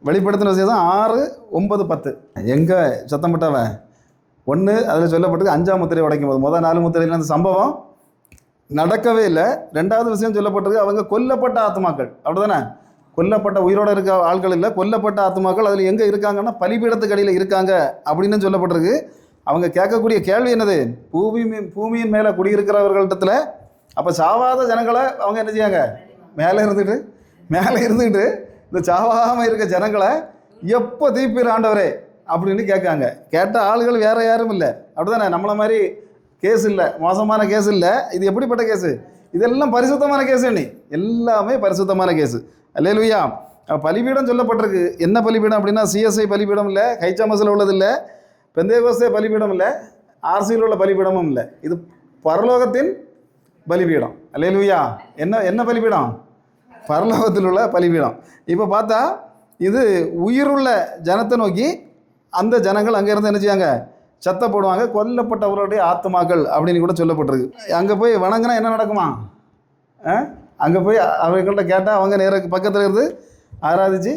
வெளிப்படுத்தின விசேஷம் 6, 9, 10. எங்கே சத்தம் போட்டவன் 1 அதில் சொல்லப்பட்டிருக்கு 5ஆம் முத்திரை உடைக்கும் போது. முதல் 4 முத்திரையில் அந்த சம்பவம் நடக்கவே இல்லை. 2வது விஷயம் சொல்லப்பட்டிருக்கு, அவங்க கொல்லப்பட்ட ஆத்மாக்கள். அப்படிதானே? கொல்லப்பட்ட உயிரோடு இருக்க ஆட்கள் இல்லை, கொல்லப்பட்ட ஆத்மாக்கள். அதில் எங்கே இருக்காங்கன்னா பலிபீடத்துக்கு அடியில் இருக்காங்க அப்படின்னு சொல்லப்பட்டிருக்கு. அவங்க கேட்கக்கூடிய கேள்வி என்னது? பூமியின் மேலே குடியிருக்கிறவர்களிடத்தில் அப்போ சாவாத ஜனங்களை அவங்க என்ன செய்யாங்க? மேலே இருந்துக்கிட்டு இந்த சாவாமல் இருக்க ஜனங்களை எப்போ தீர்ப்பீர் ஆண்டவரே அப்படின்னு கேட்காங்க. கேட்ட ஆளுகள் வேறு யாரும் இல்லை. அப்படிதானே? நம்மளை மாதிரி கேஸ் இல்லை, மோசமான கேஸ் இல்லை. இது எப்படிப்பட்ட கேஸு? இதெல்லாம் பரிசுத்தமான கேஸு. நீ எல்லாமே பரிசுத்தமான கேஸு. அல்லேலூயா. பலிபீடம் சொல்லப்பட்டிருக்கு. என்ன பலிபீடம் அப்படின்னா சிஎஸ்ஐ பலிபீடம் இல்லை, கைச்சாமஸில் உள்ளது இல்லை, பெந்தேகோஸ்தே பலிபீடம் இல்லை, ஆர்சியில் உள்ள பலிபீடமும் இல்லை. இது பரலோகத்தின் பலிபீடம். அல்லேலூயா. என்ன பலிபீடம்? பரலோகத்தில் உள்ள பலிபீடம். இப்போ பார்த்தா இது உயிருள்ள ஜனத்தை நோக்கி அந்த ஜனங்கள் அங்கேருந்து என்ன செய்யாங்க? சத்த போடுவாங்க. கொல்லப்பட்டவர்களுடைய ஆத்மாக்கள் அப்படின்னு கூட சொல்லப்பட்டிருக்கு. அங்கே போய் வணங்கினா என்ன நடக்குமா? அங்கே போய் அவர்கள்ட்ட கேட்டால் அவங்க நேர பக்கத்தில் இருந்து ஆராதிச்சு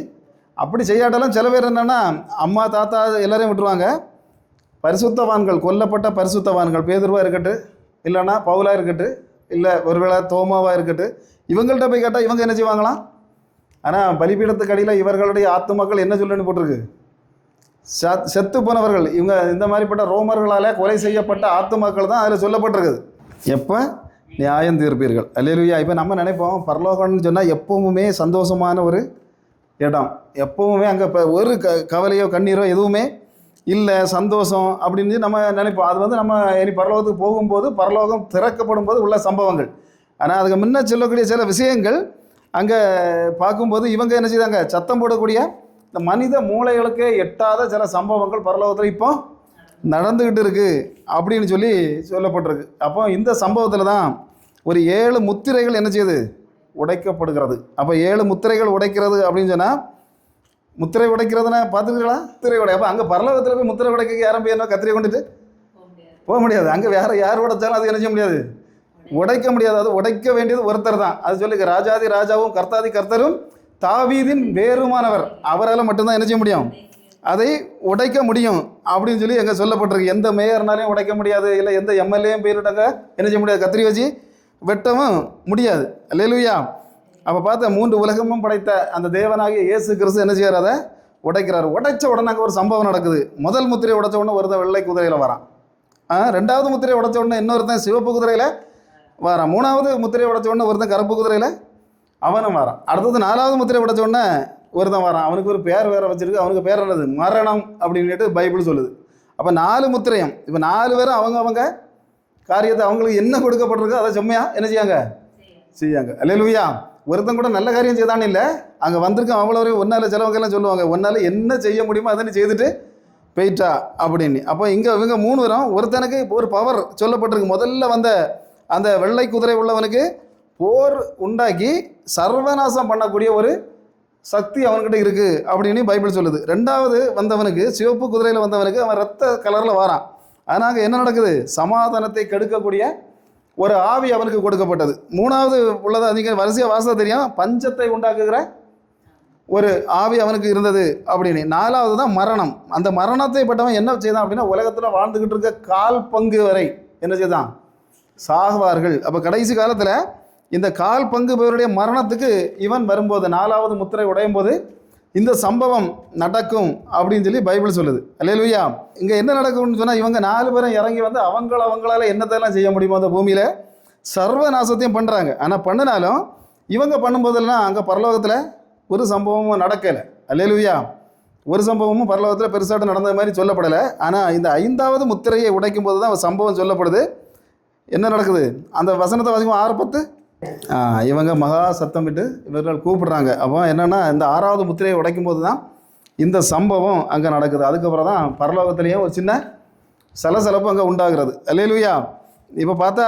அப்படி செய்யாட்டாலும் சில பேர் என்னென்னா அம்மா தாத்தா எல்லாரையும் விட்டுருவாங்க. பரிசுத்தவான்கள், கொல்லப்பட்ட பரிசுத்தவான்கள், பேதுருவாக இருக்கட்டும், இல்லைன்னா பவுலாக இருக்கட்டும், இல்லை ஒருவேளை தோமாவாக இருக்கட்டும், இவங்கள்ட்ட போய் கேட்டால் இவங்க என்ன செய்வாங்களாம்? ஆனால் பலிபீடத்துக்கு அடியில் இவர்களுடைய ஆத்துமாக்கள் என்ன சொல்லுன்னு போட்டிருக்கு? செத்து போனவர்கள். இவங்க இந்த மாதிரிப்பட்ட ரோமர்களால் கொலை செய்யப்பட்ட ஆத்துமாக்கள் தான் அதில் சொல்லப்பட்டிருக்குது. எப்போ நியாயம் தீர்ப்பீர்கள். அல்லேலூயா. இப்போ நம்ம நினைப்போம் பரலோகம்னு சொன்னால் எப்பவுமே சந்தோஷமான ஒரு இடம், எப்பவுமே அங்கே இப்போ ஒரு கவலையோ கண்ணீரோ எதுவுமே இல்லை, சந்தோஷம் அப்படின்னு நம்ம நினைப்போம். அது வந்து நம்ம இனி பரலோகத்துக்கு போகும்போது, பரலோகம் திறக்கப்படும் போது உள்ள சம்பவங்கள். ஆனால் அதுக்கு முன்ன சொல்லக்கூடிய சில விஷயங்கள் அங்கே பார்க்கும்போது இவங்க என்ன செய்தாங்க? சத்தம் போடக்கூடிய இந்த மனித மூளைகளுக்கே எட்டாத சில சம்பவங்கள் பரலோகத்தில் இப்போ நடந்துக்கிட்டு இருக்குது அப்படின்னு சொல்லப்பட்டிருக்கு. அப்போ இந்த சம்பவத்தில் தான் ஒரு 7 முத்திரைகள் என்ன செய்யுது? உடைக்கப்படுகிறது. அப்போ 7 முத்திரைகள் உடைக்கிறது அப்படின்னு சொன்னால், முத்திரை உடைக்கிறதுனா பார்த்துக்கிறீங்களா? முத்திரை உடை. அப்போ அங்கே பரலோகத்தில் போய் முத்திரை உடைக்க யாரும் போய் என்ன கத்திரியை கொண்டுட்டு போக முடியாது. அங்கே வேறு யார் உடைச்சாலும் அது என்ன செய்ய முடியாது? உடைக்க முடியாது. அது உடைக்க வேண்டியது ஒருத்தர் தான். அது சொல்லுங்க, ராஜாதி ராஜாவும் கர்த்தாதி கர்த்தரும் தாவீதின் வேறுமானவர். அவரால் மட்டும்தான் என்ன செய்ய முடியும்? அதை உடைக்க முடியும் அப்படின்னு எங்கே சொல்லப்பட்டிருக்கு. எந்த மேயர்னாலையும் உடைக்க முடியாது, இல்லை எந்த எம்எல்ஏயும் போயிட்டாங்க என்ன செய்ய முடியாது? கத்திரி வச்சு வெட்டவும் முடியாது. அல்லேலூயா. அப்போ பார்த்தா 3 உலகமும் படைத்த அந்த தேவனாகிய இயேசு கிறிஸ்து என்ன செய்யறார்? அதை உடைக்கிறார். உடைச்ச உடனே அங்கே ஒரு சம்பவம் நடக்குது. முதல் முத்திரையை உடைச்ச உடனே ஒருத்தன் வெள்ளை குதிரையில் வரான். 2வது முத்திரையை உடைச்ச உடனே இன்னொருத்தன் சிவப்பு குதிரையில் வரான். 3வது முத்திரையை உடைச்ச உடனே ஒருத்தன் கருப்பு குதிரையில் அவனும் வரான். அடுத்தது 4வது முத்திரை உடைச்ச உடனே ஒருத்தன் வரான். அவனுக்கு ஒரு பேர் வேறு வச்சிருக்கு. அவனுக்கு பேர் என்னது? மரணம் அப்படின்ட்டு பைபிள் சொல்லுது. அப்போ 4 முத்திரையும். இப்போ 4 பேரும் அவங்க காரியத்தை அவங்களுக்கு என்ன கொடுக்கப்பட்டிருக்கோ அதை செம்மையாக என்ன செய்யாங்க. அல்லேலூயா. ஒருத்தன் கூட நல்ல காரியம் செய்தான்னு இல்லை, அங்கே வந்திருக்கோம் அவ்வளோ வரையும் ஒன்றால் சிலவங்கெல்லாம் சொல்லுவாங்க, ஒன்றால் என்ன செய்ய முடியுமோ அதை செய்துட்டு போயிட்டா அப்படின்னு. அப்போ இங்கே இவங்க 3 பேரும் ஒருத்தனுக்கு ஒரு பவர் சொல்லப்பட்டிருக்கு. முதல்ல வந்த அந்த வெள்ளை குதிரை உள்ளவனுக்கு போர் உண்டாக்கி சர்வநாசம் பண்ணக்கூடிய ஒரு சக்தி அவன்கிட்ட இருக்குது அப்படின்னு பைபிள் சொல்லுது. 2வது வந்தவனுக்கு, சிவப்பு குதிரையில் வந்தவனுக்கு, அவன் ரத்த கலரில் வரான். அதனால என்ன நடக்குது? சமாதானத்தை கெடுக்கக்கூடிய ஒரு ஆவி அவனுக்கு கொடுக்கப்பட்டது. 3வது உள்ளது அதிக வரிசையாக வாசம் தெரியும், பஞ்சத்தை உண்டாக்குகிற ஒரு ஆவி அவனுக்கு இருந்தது அப்படின்னு. 4வது தான் மரணம். அந்த மரணத்தை பட்டவன் என்ன செய்தான் அப்படின்னா, உலகத்தில் வாழ்ந்துக்கிட்டு இருக்க 1/4 பங்கு வரை என்ன செய்தான்? சாகுவார்கள். அப்போ கடைசி காலத்தில் இந்த 1/4 பங்கு பேருடைய மரணத்துக்கு இவன் வரும்போது, 4வது முத்திரை உடையும் போது இந்த சம்பவம் நடக்கும் அப்படின்னு பைபிள் சொல்லுது. அல்லேலூயா. இங்கே என்ன நடக்கும்னு சொன்னால், இவங்க 4 பேரும் இறங்கி வந்து அவங்களால என்னத்தெல்லாம் செய்ய முடியுமோ அந்த பூமியில் சர்வ நாசத்தையும் பண்ணுறாங்க. ஆனால் பண்ணினாலும் இவங்க பண்ணும்போதெல்லாம் அங்கே பரலோகத்தில் ஒரு சம்பவமும் நடக்கலை. அல்லேலூயா. ஒரு சம்பவமும் பரலோகத்தில் பெருசாட்டு நடந்த மாதிரி சொல்லப்படலை. ஆனால் இந்த 5வது முத்திரையை உடைக்கும் போது தான் சம்பவம் சொல்லப்படுது. என்ன நடக்குது? அந்த வசனத்தை வாசிக்கும் 6:10. இவங்க மகா சத்தம் விட்டு இவர்கள் கூப்பிடுறாங்க. அப்போ என்னென்னா, இந்த 6வது முத்திரையை உடைக்கும் போது தான் இந்த சம்பவம் அங்கே நடக்குது. அதுக்கப்புறம் தான் பரலோகத்திலேயும் ஒரு சின்ன சலசலப்பு அங்கே உண்டாகிறது. அல்லேலூயா. இப்போ பார்த்தா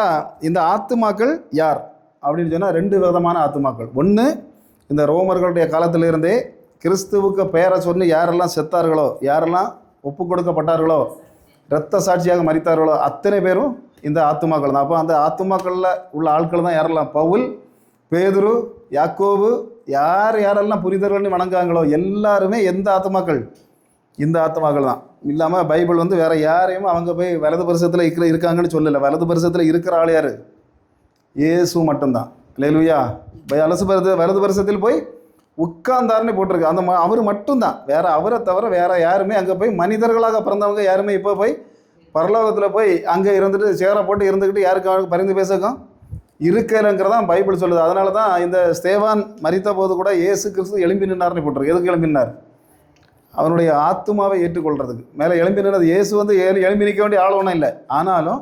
இந்த ஆத்துமாக்கள் யார் அப்படின்னு சொன்னால் 2 விதமான ஆத்துமாக்கள். ஒன்று, இந்த ரோமர்களுடைய காலத்திலிருந்தே கிறிஸ்துவுக்கு பெயரை சொல்லி யாரெல்லாம் செத்தார்களோ, யாரெல்லாம் ஒப்பு கொடுக்கப்பட்டார்களோ, இரத்த சாட்சியாக மரித்தார்களோ அத்தனை பேரும் இந்த ஆத்துமாக்கள் தான். அப்போ அந்த ஆத்துமாக்களில் உள்ள ஆட்கள் தான் யாரெல்லாம்? பவுல், பேதுரு, யாக்கோபு, யார் யாரெல்லாம் புரிதர்கள்னு வணங்குறாங்களோ எல்லாருமே எந்த ஆத்மாக்கள்? இந்த ஆத்மாக்கள் தான். இல்லாமல் பைபிள் வந்து வேற யாரையும் அவங்க போய் வலது பரிசத்தில் இருக்காங்கன்னு சொல்லலை. வலது பரிசத்தில் இருக்கிற ஆள் யார்? இயேசு மட்டும்தான். அல்லேலூயா. வலது பரிசத்தில் போய் உட்கார்ந்தாருன்னு போட்டிருக்கு. அந்த அவர் மட்டும்தான். வேற அவரை தவிர வேற யாருமே அங்கே போய் மனிதர்களாக பிறந்தவங்க யாருமே இப்போ போய் பரலோகத்தில் போய் அங்கே இருந்துட்டு சேரை போட்டு இருந்துக்கிட்டு யாருக்காக பரிந்து பேசக்கும் இருக்கலைங்கிறதான் பைபிள் சொல்லுது. அதனால தான் இந்த ஸ்தேவான் மரித்த போது கூட இயேசு கிறிஸ்து எழும்பி நின்னார்னு போட்டிருக்கு. எதுக்கு எழும்பினார்? அவனுடைய ஆத்துமாவை ஏற்றுக்கொள்றதுக்கு. மேலே எழும்பி நின்னது இயேசு வந்து எழும்பி நிற்க வேண்டிய ஆள் ஒன்றும் இல்லை. ஆனாலும்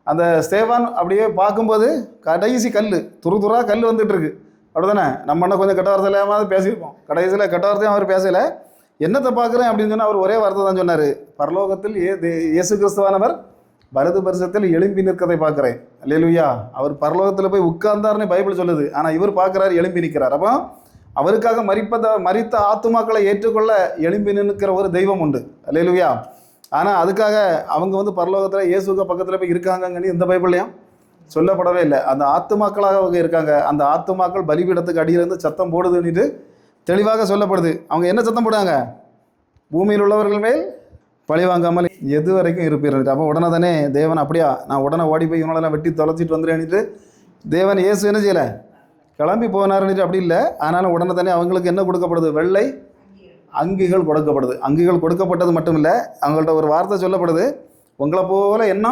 அந்த ஸ்தேவான் அப்படியே பார்க்கும்போது கடைசி கல் துருதுறாக கல் வந்துட்டு இருக்கு. அப்படி தானே? நம்ம என்ன கொஞ்சம் கெட்ட வார்த்தையிலாமாவது பேசியிருப்போம். கடைசியில் கெட்ட வார்த்தையும் அவர் பேசலை. என்னத்தை பார்க்குறேன் அப்படின்னு சொன்னால் அவர் ஒரே வார்த்தை தான் சொன்னார். பரலோகத்தில் இயேசு கிறிஸ்துவானவர் வலது பரிசத்தில் எழும்பி நிற்கிறதை பார்க்குறேன். அல்லேலூயா. அவர் பரலோகத்தில் போய் உட்கார்ந்தார்னு பைபிள் சொல்லுது. ஆனால் இவர் பார்க்குறாரு எழும்பி நிற்கிறார். அப்போ அவருக்காக மரித்த ஆத்துமாக்களை ஏற்றுக்கொள்ள எழும்பி நிற்கிற ஒரு தெய்வம் உண்டு. அல்லேலூயா. ஆனால் அதுக்காக அவங்க வந்து பரலோகத்தில் இயேசுக்கு பக்கத்தில் போய் இருக்காங்கன்னு இந்த பைபிள்லையும் சொல்லப்படவே இல்லை. அந்த ஆத்துமாக்களாக அவங்க இருக்காங்க. அந்த ஆத்துமாக்கள் பலிபீடத்துக்கு அடியிலிருந்து சத்தம் போடுதுன்னுட்டு தெளிவாக சொல்லப்படுது. அவங்க என்ன சத்தம் போடுறாங்க? பூமியில் உள்ளவர்கள் மேல் பழி வாங்காமல் எது வரைக்கும் இருப்பீர்கள். அப்போ உடனே தானே தேவன் அப்படியா நான் உடனே ஓடி போய் இவங்களெல்லாம் வெட்டி தொலைச்சிட்டு வந்துடுறேன்னுட்டு தேவன் இயேசு என்ன செய்யலை? கிளம்பி போனாருன்னுட்டு அப்படி இல்லை. ஆனாலும் உடனே தானே அவங்களுக்கு என்ன கொடுக்கப்படுது? வெள்ளை அங்கிகள் கொடுக்கப்படுது. அங்கிகள் கொடுக்கப்பட்டது மட்டும் இல்லை, அவங்கள்ட்ட ஒரு வார்த்தை சொல்லப்படுது. உங்களை போல என்ன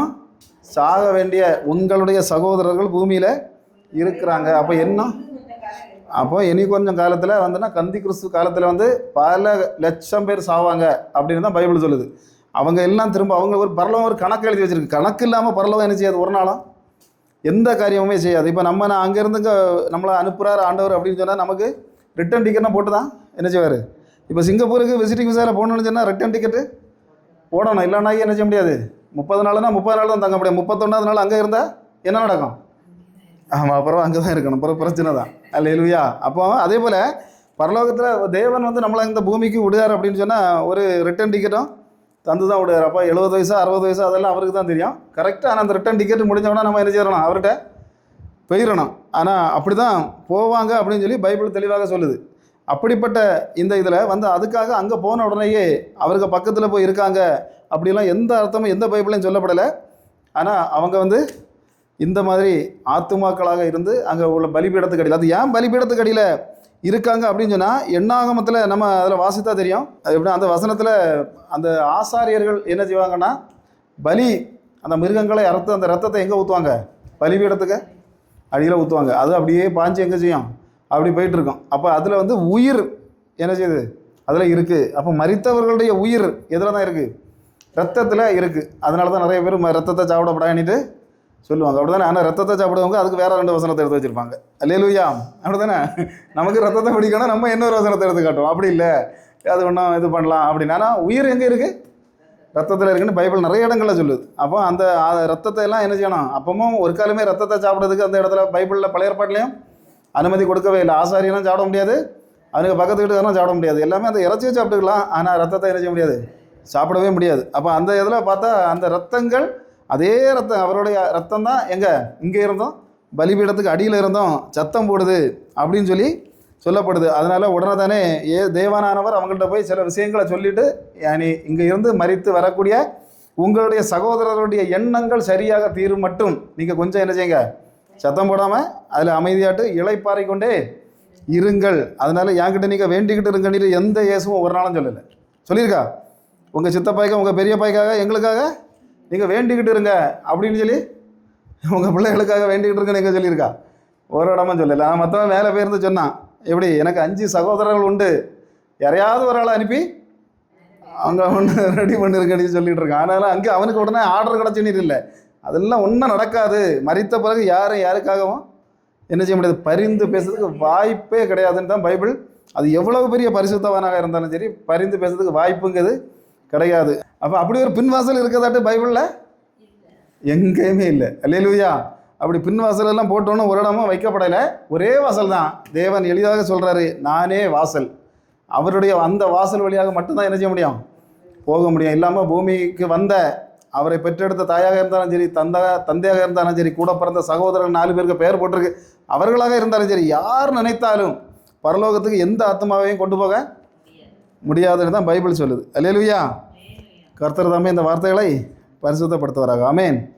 சாக வேண்டிய உங்களுடைய சகோதரர்கள் பூமியில் இருக்கிறாங்க. அப்போ என்ன? அப்போ இனி கொஞ்சம் காலத்தில் வந்துன்னா கந்தி கிறிஸ்து காலத்தில் வந்து பல லட்சம் பேர் சாவாங்க அப்படின்னு தான் பைபிள் சொல்லுது. அவங்க எல்லாம் திரும்ப அவங்க ஒரு பரலோகம் ஒரு கணக்கு எழுதி வச்சிருக்கு. கணக்கு இல்லாமல் பரலோகம் என்ன செய்யாது? ஒரு நாளும் எந்த காரியமுமே செய்யாது. இப்போ நான் அங்கேருந்து நம்மளை அனுப்புகிறார் ஆண்டவர் அப்படின்னு சொன்னால் நமக்கு ரிட்டன் டிக்கெட்னா போட்டு தான் என்ன செய்வார்? இப்போ சிங்கப்பூருக்கு விசிட்டிங் விசாவில் போகணுன்னு சொன்னால் ரிட்டன் டிக்கெட்டு போடணும். இல்லைன்னா என்ன செய்ய முடியாது? 30 நாள்னா 30 நாள் தான் தங்க முடியாது. 31வது நாள் அங்கே இருந்தால் என்ன நடக்கும்? ஆமாம், அப்புறம் அங்கே தான் இருக்கணும். அப்புறம் பிரச்சனை தான். அல்லேலூயா. அப்போ அதே போல் பரலோகத்தில் தேவன் வந்து நம்மளை இந்த பூமிக்கு விடுவார் அப்படின்னு சொன்னால் ஒரு ரிட்டன் டிக்கெட்டும் தந்து தான் விடுவார். அப்போ 70 வயசா 60 வயசா அதெல்லாம் அவருக்கு தான் தெரியும் கரெக்டாக. ஆனால் அந்த ரிட்டன் டிக்கெட் முடிஞ்சவொன்னா நம்ம என்ன செய்யணும்? அவர்கிட்ட போயிடணும். ஆனால் அப்படி தான் போவாங்க அப்படின்னு சொல்லி பைபிள் தெளிவாக சொல்லுது. அப்படிப்பட்ட இந்த இதில் வந்து அதுக்காக அங்கே போன உடனேயே அவருக்கு பக்கத்தில் போய் இருக்காங்க அப்படிலாம் எந்த அர்த்தமும் எந்த பைபிளையும் சொல்லப்படலை. ஆனால் அவங்க வந்து இந்த மாதிரி ஆத்துமாக்களாக இருந்து அங்கே உள்ள பலிபீடத்துக்கு அடியில், அது ஏன் பலிபீடத்துக்கு அடியில் இருக்காங்க அப்படின்னு சொன்னால் எண்ணாகமத்தில் நம்ம அதில் வாசித்தா தெரியும். அது எப்படி அந்த வசனத்தில் அந்த ஆசாரியர்கள் என்ன செய்வாங்கன்னா பலி அந்த மிருகங்களை அறுத்து அந்த ரத்தத்தை எங்கே ஊற்றுவாங்க? பலிபீடத்துக்கு அடியில் ஊற்றுவாங்க. அது அப்படியே பாஞ்சு எங்கே செய்யும்? அப்படி போயிட்டுருக்கோம். அப்போ அதில் வந்து உயிர் என்ன செய்யுது? அதில் இருக்குது. அப்போ மரித்தவர்களுடைய உயிர் எதில் தான் இருக்குது? ரத்தத்தில் இருக்குது. அதனால தான் நிறைய பேர் ரத்தத்தை சாப்பிடப்படான்னுட்டு சொல்லுவாங்க. அப்படி தானே? ஆனால் ரத்தத்தை சாப்பிடுவாங்க அதுக்கு வேறு 2 வசனத்தை எடுத்து வச்சுருப்பாங்க. அல்லேலூயா. அப்படி தானே? நமக்கு ரத்தத்தை பிடிக்கணும், நம்ம இன்னொரு வசனத்தை எடுத்து காட்டுவோம். அப்படி இல்லை, அது ஒன்றும் இது பண்ணலாம் அப்படின்னு. ஆனால் உயிர் எங்கே இருக்குது? ரத்தத்தில் இருக்குன்னு பைபிள் நிறைய இடங்களில் சொல்லுது. அப்போ அந்த ரத்தத்தை எல்லாம் என்ன செய்யணும்? அப்பவும் ஒரு காலமே ரத்தத்தை சாப்பிட்றதுக்கு அந்த இடத்துல பைபிளில் பழைய ஏற்பாட்டிலையும் அனுமதி கொடுக்கவே இல்லை. ஆசாரியெல்லாம் சாப்பிட முடியாது, அவனுக்கு பக்கத்து வீட்டுக்காரனும் சாப்பிட முடியாது. எல்லாமே அந்த இறைச்சியை சாப்பிட்டுக்கலாம், ஆனால் ரத்தத்தை என்ன செய்ய முடியாது? சாப்பிடவே முடியாது. அப்போ அந்த இதில் பார்த்தா அந்த ரத்தங்கள் அதே ரத்தம் அவருடைய ரத்தம் தான் இங்கே இருந்தோம் பலிபீடத்துக்கு அடியில் இருந்தோம் சத்தம் போடுது அப்படின்னு சொல்லி சொல்லப்படுது. அதனால் உடனே தானே தேவனானவர் அவங்கள்ட்ட போய் சில விஷயங்களை சொல்லிவிட்டு நீ இங்கே இருந்து மரித்து வரக்கூடிய உங்களுடைய சகோதரருடைய எண்ணங்கள் சரியாக தீரும் மட்டும் நீங்கள் கொஞ்சம் என்ன செய்யுங்க? சத்தம் போடாமல் அதில் அமைதியாட்டு இளைப்பாறை கொண்டே இருங்கள். அதனால் என்கிட்ட நீங்கள் வேண்டிக்கிட்டு இருங்கன்னு எந்த இயேசுவும் ஒரு நாளும் சொல்லலை. சொல்லியிருக்கா? உங்கள் சித்தப்பாய்க்கா உங்கள் பெரிய பாய்க்காக எங்களுக்காக நீங்கள் வேண்டிக்கிட்டு இருங்க அப்படின்னு சொல்லி உங்கள் பிள்ளைகளுக்காக வேண்டிக்கிட்டு இருங்க நீங்கள் சொல்லியிருக்கா? ஒரு இடமும் சொல்லலை. நான் மற்றவன் மேலே போயிருந்து சொன்னான், எப்படி எனக்கு 5 சகோதரர்கள் உண்டு, யாரையாவது ஒரு ஆளை அனுப்பி அவங்க ஒன்று ரெடி பண்ணிருக்கன்னு சொல்லிட்டு இருக்கான். ஆனாலும் அங்கே அவனுக்கு உடனே ஆர்டர் கிடச்சுன்னு இல்லை. அதெல்லாம் ஒன்றும் நடக்காது. மரித்த பிறகு யாருக்காகவும் என்ன செய்ய முடியாது? பரிந்து பேசுறதுக்கு வாய்ப்பே கிடையாதுன்னு தான் பைபிள். அது எவ்வளவு பெரிய பரிசுத்தவானாக இருந்தாலும் சரி பரிந்து பேசுறதுக்கு வாய்ப்புங்கிறது கிடையாது. அப்போ அப்படி ஒரு பின்வாசல் இருக்கிறதாட்டு பைபிளில் எங்கேயுமே இல்லை. அல்லேலூயா. அப்படி பின்வாசல் எல்லாம் போட்டோன்னு ஒரு இடமும் வைக்கப்படலை. ஒரே வாசல் தான். தேவன் எளிதாக சொல்கிறாரு, நானே வாசல். அவருடைய அந்த வாசல் வழியாக மட்டும்தான் என்ன செய்ய முடியும்? போக முடியும். இல்லாமல் பூமிக்கு வந்த அவரை பெற்றெடுத்த தாயாக இருந்தாலும் சரி தந்தையாக இருந்தாலும் சரி கூட பிறந்த சகோதரர்கள் 4 பேருக்கு பெயர் போட்டிருக்கு அவர்களாக இருந்தாலும் சரி யார் நினைத்தாலும் பரலோகத்துக்கு எந்த ஆத்மாவையும் கொண்டு போக முடியாதுன்னு தான் பைபிள் சொல்லுது. அல்லேலூயா. கர்த்தர் தாமே இந்த வார்த்தைகளை பரிசுத்தப்படுத்துவாராக. ஆமென்.